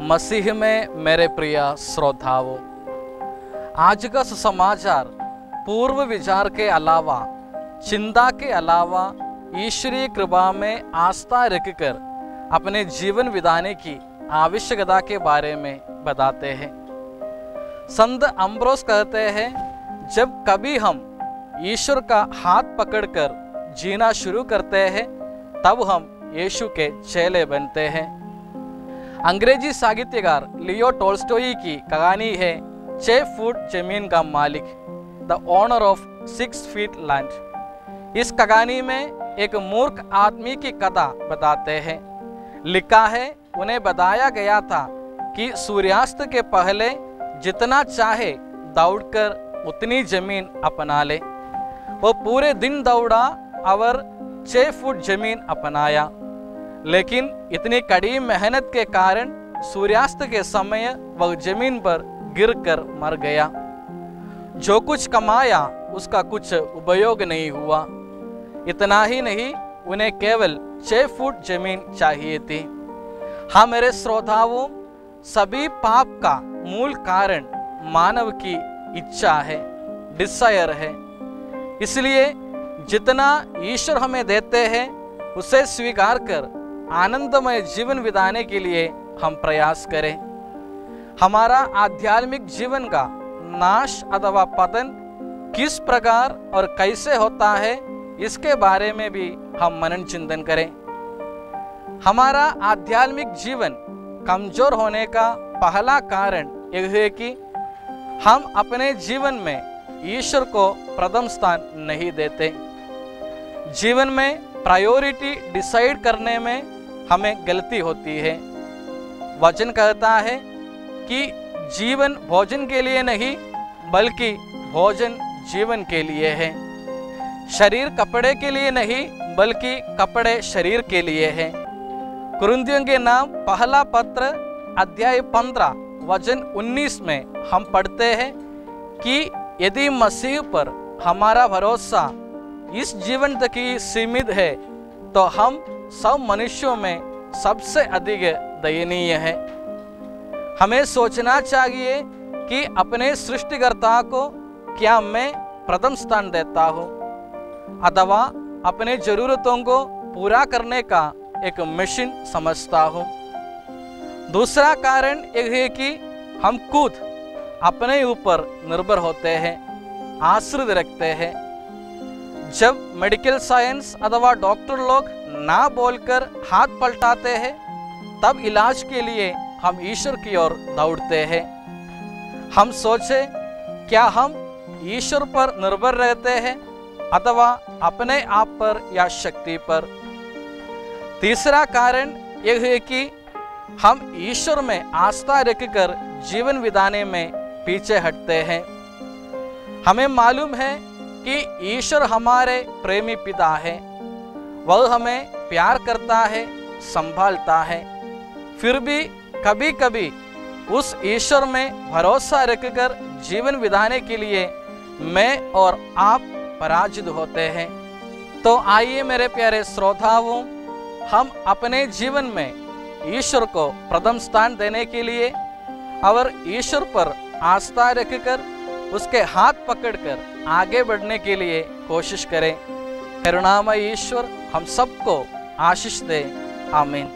मसीह में मेरे प्रिय श्रोताओं, आज का सुसमाचार पूर्व विचार के अलावा, चिंता के अलावा ईश्वरीय कृपा में आस्था रखकर अपने जीवन बिताने की आवश्यकता के बारे में बताते हैं। संत अम्ब्रोस कहते हैं, जब कभी हम ईश्वर का हाथ पकड़कर जीना शुरू करते हैं तब हम यीशु के चेले बनते हैं। अंग्रेजी साहित्यकार लियो टोल्स्टॉय की कहानी है 6 फुट जमीन का मालिक, the owner of 6 feet land. इस कहानी में एक मूर्ख आदमी की कथा बताते हैं। लिखा है, उन्हें बताया गया था कि सूर्यास्त के पहले जितना चाहे दौड़कर उतनी जमीन अपना ले। वो पूरे दिन दौड़ा और 6 फुट जमीन अपनाया, लेकिन इतनी कड़ी मेहनत के कारण सूर्यास्त के समय वह जमीन पर गिरकर मर गया। जो कुछ कमाया उसका कुछ उपयोग नहीं हुआ। इतना ही नहीं, उन्हें केवल 6 फुट जमीन चाहिए थी। हाँ मेरे श्रोताओं, सभी पाप का मूल कारण मानव की इच्छा है, डिजायर है। इसलिए जितना ईश्वर हमें देते हैं उसे स्वीकार कर आनंदमय जीवन बिताने के लिए हम प्रयास करें। हमारा आध्यात्मिक जीवन का नाश अथवा पतन किस प्रकार और कैसे होता है, इसके बारे में भी हम मनन चिंतन करें। हमारा आध्यात्मिक जीवन कमजोर होने का पहला कारण यह है कि हम अपने जीवन में ईश्वर को प्रथम स्थान नहीं देते। जीवन में प्रायोरिटी डिसाइड करने में हमें गलती होती है। वचन कहता है कि जीवन भोजन के लिए नहीं बल्कि भोजन जीवन के लिए है। शरीर कपड़े के लिए नहीं बल्कि कपड़े शरीर के लिए है। कुरिन्थियों के नाम पहला पत्र अध्याय 15 वचन 19 में हम पढ़ते हैं कि यदि मसीह पर हमारा भरोसा इस जीवन तक ही सीमित है तो हम सब मनुष्यों में सबसे अधिक दयनीय है। हमें सोचना चाहिए कि अपने सृष्टिकर्ता को क्या मैं प्रथम स्थान देता हूँ अथवा अपने जरूरतों को पूरा करने का एक मिशन समझता हूँ। दूसरा कारण यह है कि हम खुद अपने ऊपर निर्भर होते हैं, आश्रित रखते हैं। जब मेडिकल साइंस अथवा डॉक्टर लोग ना बोलकर हाथ पलटाते हैं तब इलाज के लिए हम ईश्वर की ओर दौड़ते हैं। हम सोचे, क्या हम ईश्वर पर निर्भर रहते हैं अथवा अपने आप पर या शक्ति पर? तीसरा कारण यह है कि हम ईश्वर में आस्था रखकर जीवन बिताने में पीछे हटते हैं। हमें मालूम है कि ईश्वर हमारे प्रेमी पिता है, वह हमें प्यार करता है, संभालता है। फिर भी कभी कभी उस ईश्वर में भरोसा रखकर जीवन बिताने के लिए मैं और आप पराजित होते हैं। तो आइए मेरे प्यारे श्रोताओं, हम अपने जीवन में ईश्वर को प्रथम स्थान देने के लिए और ईश्वर पर आस्था रखकर उसके हाथ पकड़कर आगे बढ़ने के लिए कोशिश करें। करुणामय ईश्वर हम सबको आशीष दे। आमीन।